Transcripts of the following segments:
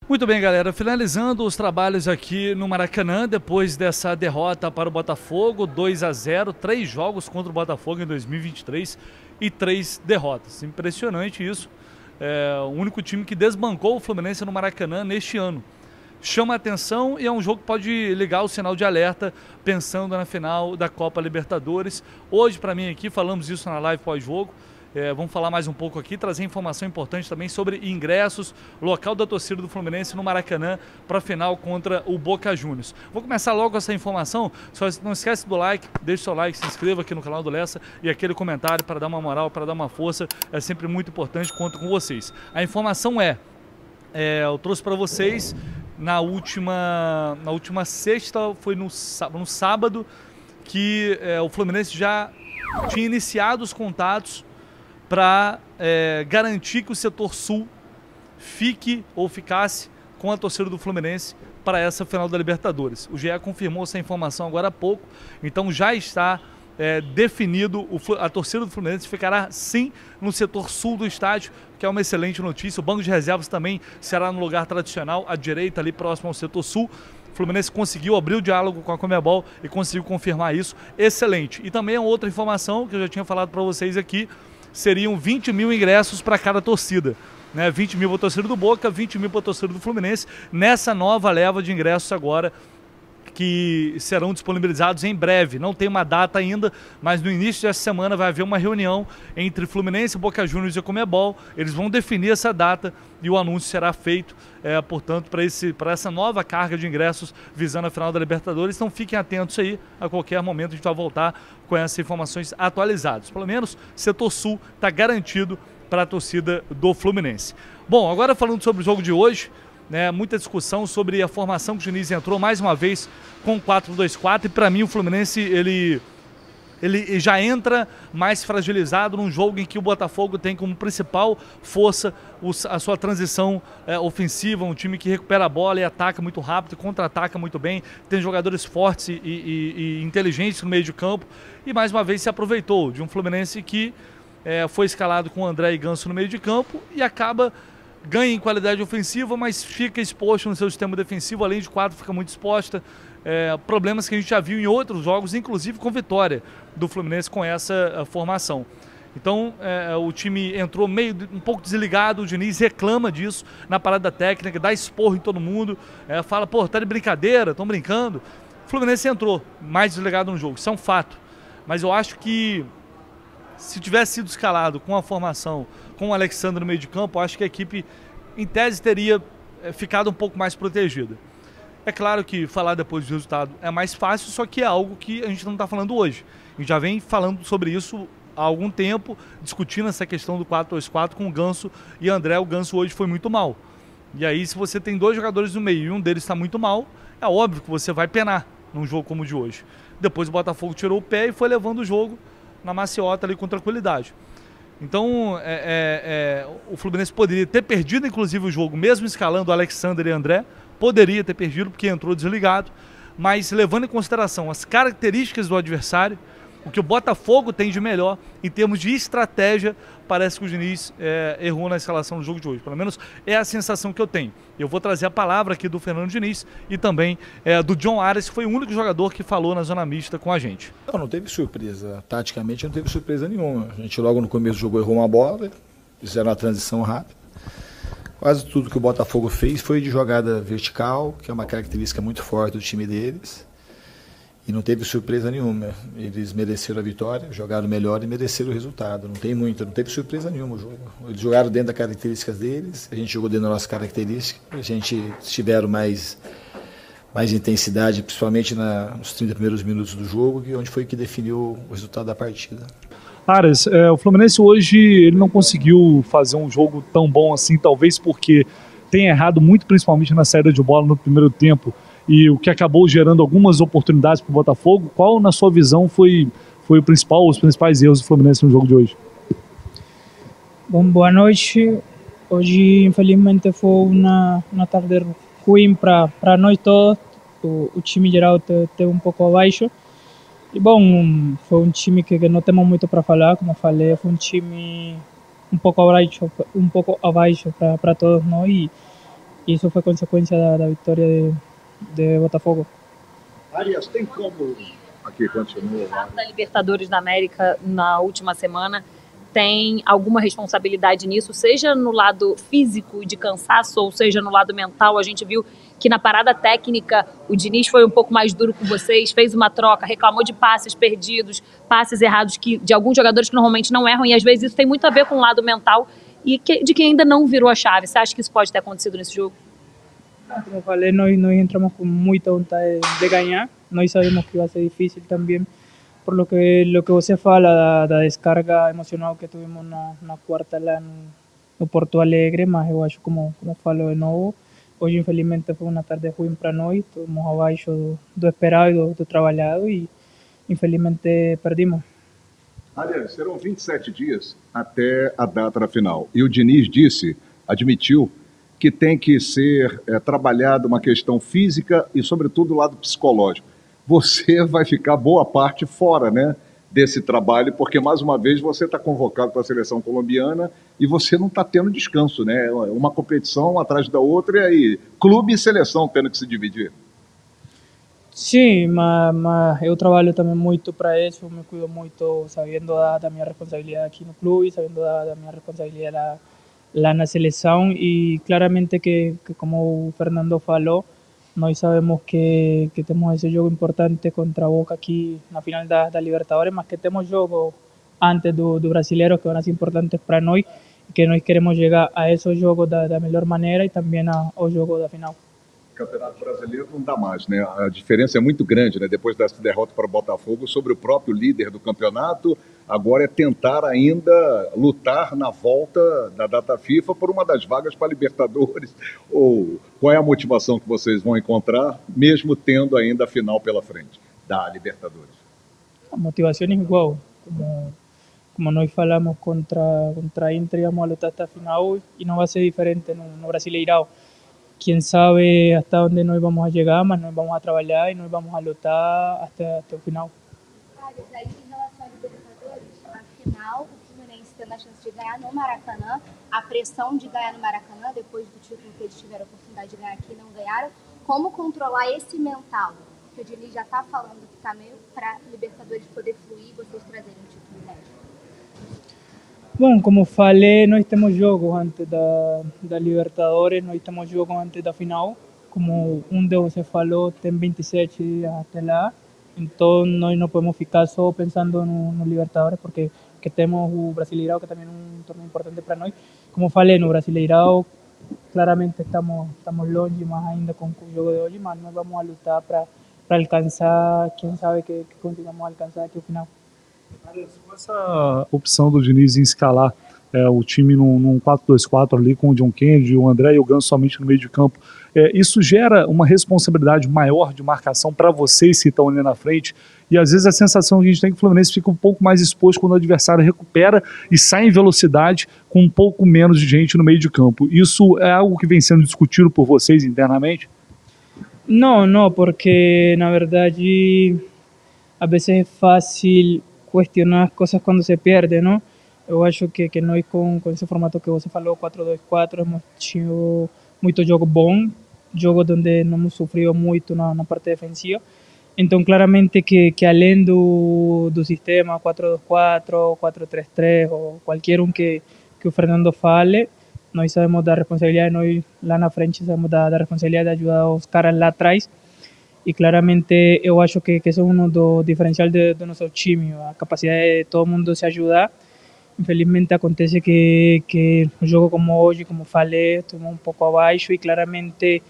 Muito bem, galera, finalizando os trabalhos aqui no Maracanã, depois dessa derrota para o Botafogo, 2-0, 3 jogos contra o Botafogo em 2023 e 3 derrotas. Impressionante isso, o único time que desbancou o Fluminense no Maracanã neste ano. Chama a atenção e é um jogo que pode ligar o sinal de alerta pensando na final da Copa Libertadores. Hoje, para mim aqui, falamos isso na live pós-jogo. Vamos falar mais um pouco aqui, trazer informação importante também sobre ingressos, local da torcida do Fluminense no Maracanã para a final contra o Boca Juniors. Vou começar logo com essa informação, só não esquece do like, deixe seu like, se inscreva aqui no canal do Lessa e aquele comentário para dar uma moral, para dar uma força, é sempre muito importante, conto com vocês. A informação eu trouxe para vocês na última sexta, foi no sábado, que o Fluminense já tinha iniciado os contatos para garantir que o setor sul fique ou ficasse com a torcida do Fluminense para essa final da Libertadores. O GE confirmou essa informação agora há pouco, então já está definido, a torcida do Fluminense ficará sim no setor sul do estádio, que é uma excelente notícia. O banco de reservas também será no lugar tradicional, à direita, ali próximo ao setor sul. O Fluminense conseguiu abrir o diálogo com a Conmebol e conseguiu confirmar isso, excelente. E também outra informação que eu já tinha falado para vocês aqui, seriam 20 mil ingressos para cada torcida, né? 20 mil para a torcida do Boca, 20 mil para a torcida do Fluminense, nessa nova leva de ingressos agora, que serão disponibilizados em breve. Não tem uma data ainda, mas no início dessa semana vai haver uma reunião entre Fluminense, Boca Juniors e a Conmebol. Eles vão definir essa data e o anúncio será feito, portanto, para essa nova carga de ingressos visando a final da Libertadores. Então fiquem atentos aí, a qualquer momento a gente vai voltar com essas informações atualizadas. Pelo menos setor sul está garantido para a torcida do Fluminense. Bom, agora falando sobre o jogo de hoje, muita discussão sobre a formação que o Diniz entrou mais uma vez com 4-2-4 e para mim o Fluminense ele já entra mais fragilizado num jogo em que o Botafogo tem como principal força a sua transição ofensiva, um time que recupera a bola e ataca muito rápido, contra-ataca muito bem, tem jogadores fortes e inteligentes no meio de campo e mais uma vez se aproveitou de um Fluminense que foi escalado com André e Ganso no meio de campo e ganha em qualidade ofensiva, mas fica exposto no seu sistema defensivo, além de quadro, fica muito exposta. Problemas que a gente já viu em outros jogos, inclusive com vitória do Fluminense com essa formação. Então, o time entrou um pouco desligado, o Diniz reclama disso na parada técnica, dá esporro em todo mundo, fala, pô, tá de brincadeira, estão brincando. O Fluminense entrou mais desligado no jogo, isso é um fato. Mas eu acho que se tivesse sido escalado com a formação, com o Alexandre no meio de campo, eu acho que a equipe, em tese, teria ficado um pouco mais protegida. É claro que falar depois do resultado é mais fácil, só que é algo que a gente não está falando hoje. A gente já vem falando sobre isso há algum tempo, discutindo essa questão do 4-2-4 com o Ganso e André. O Ganso hoje foi muito mal. E aí, se você tem dois jogadores no meio e um deles está muito mal, é óbvio que você vai penar num jogo como o de hoje. Depois o Botafogo tirou o pé e foi levando o jogo na maciota ali com tranquilidade. Então, o Fluminense poderia ter perdido, inclusive, o jogo, mesmo escalando o Alexandre e André, poderia ter perdido porque entrou desligado, mas levando em consideração as características do adversário, o que o Botafogo tem de melhor em termos de estratégia, parece que o Diniz errou na escalação do jogo de hoje. Pelo menos é a sensação que eu tenho. Eu vou trazer a palavra aqui do Fernando Diniz e também do John Ares, que foi o único jogador que falou na zona mista com a gente. Não teve surpresa. Taticamente não teve surpresa nenhuma. A gente logo no começo do jogo errou uma bola, fizeram uma transição rápida. Quase tudo que o Botafogo fez foi de jogada vertical, que é uma característica muito forte do time deles. E não teve surpresa nenhuma. Eles mereceram a vitória, jogaram melhor e mereceram o resultado. Não teve surpresa nenhuma o jogo. Eles jogaram dentro das características deles, a gente jogou dentro das nossas características, a gente tiveram mais intensidade, principalmente nos 30 primeiros minutos do jogo, onde foi que definiu o resultado da partida. Aras, o Fluminense hoje ele não conseguiu fazer um jogo tão bom assim, talvez porque tem errado muito, principalmente na saída de bola no primeiro tempo, e o que acabou gerando algumas oportunidades para o Botafogo. Qual, na sua visão, foi os principais erros do Fluminense no jogo de hoje? Bom, boa noite. Hoje, infelizmente, foi uma tarde ruim para nós todos. O time geral teve um pouco abaixo. E, bom, foi um time que não temos muito para falar, como eu falei. Foi um time um pouco abaixo para todos nós. eso fue consecuencia de la victoria de Botafogo. Arias, tem como... Aqui, continua. Da Libertadores da América na última semana, tem alguma responsabilidade nisso, seja no lado físico de cansaço ou seja no lado mental? A gente viu que na parada técnica o Diniz foi um pouco mais duro com vocês, fez uma troca, reclamou de passes perdidos, passes errados de alguns jogadores que normalmente não erram, e às vezes isso tem muito a ver com o lado mental e de quem ainda não virou a chave. Você acha que isso pode ter acontecido nesse jogo? Como falei, nós entramos com muita vontade de ganhar, nós sabemos que vai ser difícil também, por lo que você fala da descarga emocional que tuvimos na quarta lá no Porto Alegre, mas eu acho, como falo de novo, hoje infelizmente foi uma tarde ruim para nós, estamos abaixo do esperado e do trabalhado e infelizmente perdimos. Aliás, serão 27 dias até a data da final. E o Diniz admitiu, que tem que ser trabalhada uma questão física e, sobretudo, o lado psicológico. Você vai ficar boa parte fora, né, desse trabalho, porque, mais uma vez, você está convocado para a seleção colombiana e você não está tendo descanso, né? Uma competição atrás da outra e aí clube e seleção tendo que se dividir. Sim, mas eu trabalho também muito para isso, me cuido muito sabendo da minha responsabilidade aqui no clube, sabendo da minha responsabilidade lá na seleção e claramente que como o Fernando falou, nós sabemos que temos esse jogo importante contra a Boca aqui na final da Libertadores, mas que temos jogos antes do Brasileiro que vão ser importantes para nós e que nós queremos chegar a esses jogos da melhor maneira e também ao jogo da final. O Campeonato Brasileiro não dá mais, né? A diferença é muito grande, né? Depois dessa derrota para o Botafogo sobre o próprio líder do campeonato, agora é tentar ainda lutar na volta da data FIFA por uma das vagas para a Libertadores. Ou qual é a motivação que vocês vão encontrar, mesmo tendo ainda a final pela frente da Libertadores? A motivação é igual, como nós falamos contra a Inter, vamos a lutar até a final e não vai ser diferente no Brasileirão. Quién sabe hasta dónde nós vamos a llegar, mas nós vamos a trabalhar e nós vamos a lutar até o final. Aí, em relação à Libertadores, a final, o Fluminense tendo a chance de ganhar no Maracanã, a pressão de ganhar no Maracanã, depois do título que eles tiveram a oportunidade de ganhar aqui e não ganharam, como controlar esse mental? Que o Diniz já está falando que está meio para Libertadores poder fluir e vocês trazerem um título inédito. Bom, como falei, nós temos jogos antes da Libertadores, nós temos jogos antes da final. Como de você falou, tem 27 dias até lá. Então, nós não podemos ficar só pensando no Libertadores, porque temos o Brasileirão, que também é um torneio importante para nós. Como falei, no Brasileirão, claramente estamos longe, mais ainda com o jogo de hoje, mas nós vamos a lutar para alcançar, quem sabe que consigamos alcançar aqui o final. Com essa opção do Diniz em escalar o time num 4-2-4 ali com o John Kennedy, o André e o Ganso somente no meio de campo, isso gera uma responsabilidade maior de marcação para vocês que estão ali na frente, e às vezes a sensação que a gente tem é que o Fluminense fica um pouco mais exposto quando o adversário recupera e sai em velocidade com um pouco menos de gente no meio de campo. Isso é algo que vem sendo discutido por vocês internamente? Não, porque na verdade a vezes é fácil questionar as coisas quando se perde, não? Eu acho que nós com esse formato que você falou, 4-2-4, hemos tido muito jogo bom, jogo onde não hemos sofrido muito na parte defensiva. Então, claramente que além do sistema 4-2-4, 4-3-3 ou qualquer que o Fernando fale, nós sabemos da responsabilidade, nós lá na frente sabemos da responsabilidade de ajudar os caras lá atrás. E claramente eu acho que isso é um dos diferenciais do nosso time, a capacidade de todo mundo se ajudar. Infelizmente acontece que um jogo como hoje, como falei, estamos um pouco abaixo e claramente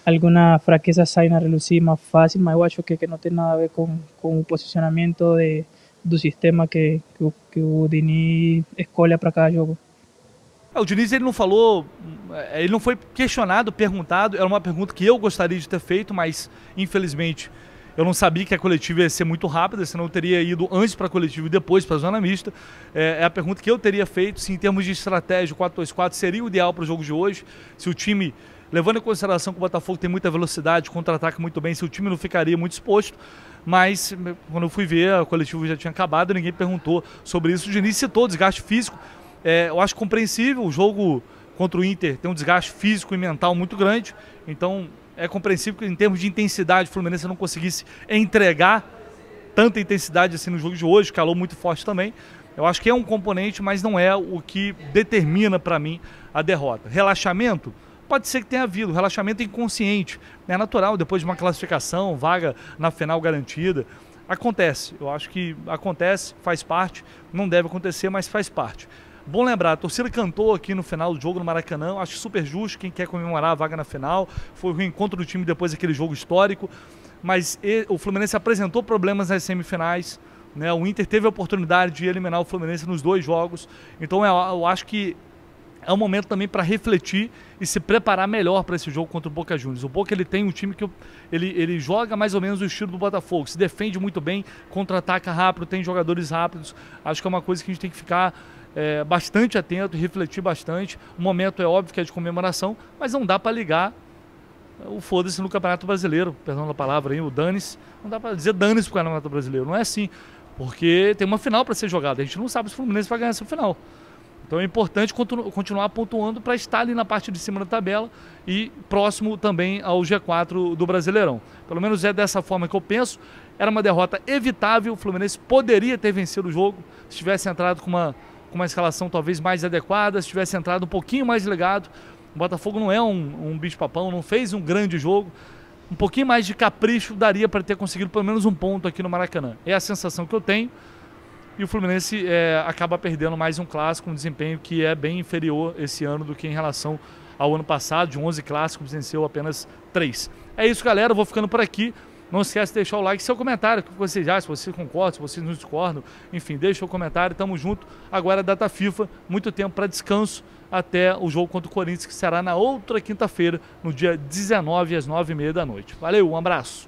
alguma fraqueza sai a reluzir mais fácil, mas eu acho que não tem nada a ver com o posicionamento do sistema que o Diniz escolhe para cada jogo. O Diniz ele não falou, ele não foi questionado, perguntado, era uma pergunta que eu gostaria de ter feito, mas infelizmente eu não sabia que a coletiva ia ser muito rápida, senão eu teria ido antes para a coletiva e depois para a zona mista. É a pergunta que eu teria feito, se em termos de estratégia o 4-2-4 seria o ideal para o jogo de hoje, se o time, levando em consideração que o Botafogo tem muita velocidade, contra-ataca muito bem, se o time não ficaria muito exposto. Mas quando eu fui ver, a coletiva já tinha acabado, ninguém perguntou sobre isso. O Diniz citou o desgaste físico. Eu acho compreensível, o jogo contra o Inter tem um desgaste físico e mental muito grande, então é compreensível que em termos de intensidade o Fluminense não conseguisse entregar tanta intensidade assim no jogo de hoje, calor muito forte também. Eu acho que é um componente, mas não é o que determina para mim a derrota. Relaxamento? Pode ser que tenha havido, relaxamento inconsciente, é natural, depois de uma classificação, vaga na final garantida. Acontece, eu acho que acontece, faz parte, não deve acontecer, mas faz parte. Bom lembrar, a torcida cantou aqui no final do jogo no Maracanã, acho super justo, quem quer comemorar a vaga na final, foi o reencontro do time depois daquele jogo histórico, mas o Fluminense apresentou problemas nas semifinais, né? O Inter teve a oportunidade de eliminar o Fluminense nos 2 jogos, então eu acho que é um momento também para refletir e se preparar melhor para esse jogo contra o Boca Juniors. O Boca ele tem um time que ele joga mais ou menos o estilo do Botafogo, se defende muito bem, contra-ataca rápido, tem jogadores rápidos. Acho que é uma coisa que a gente tem que ficar bastante atento e refletir bastante. O momento é óbvio que é de comemoração, mas não dá para ligar o foda-se no Campeonato Brasileiro, perdão da palavra aí, o dane-se. Não dá para dizer dane-se pro Campeonato Brasileiro, não é assim, porque tem uma final para ser jogada, a gente não sabe se o Fluminense vai ganhar essa final. Então é importante continuar pontuando para estar ali na parte de cima da tabela e próximo também ao G4 do Brasileirão. Pelo menos é dessa forma que eu penso. Era uma derrota evitável, o Fluminense poderia ter vencido o jogo se tivesse entrado com uma escalação talvez mais adequada, se tivesse entrado um pouquinho mais ligado. O Botafogo não é um bicho-papão, não fez um grande jogo. Um pouquinho mais de capricho daria para ter conseguido pelo menos um ponto aqui no Maracanã. É a sensação que eu tenho. E o Fluminense acaba perdendo mais um clássico, um desempenho que é bem inferior esse ano do que em relação ao ano passado. De 11 clássicos, venceu apenas 3. É isso, galera. Eu vou ficando por aqui. Não esquece de deixar o like, seu comentário, o que vocês acham, se vocês concordam, se vocês não discordam. Enfim, deixa o comentário. Tamo junto. Agora é data FIFA, muito tempo para descanso até o jogo contra o Corinthians, que será na outra quinta-feira, no dia 19 às 9h30 da noite. Valeu, um abraço.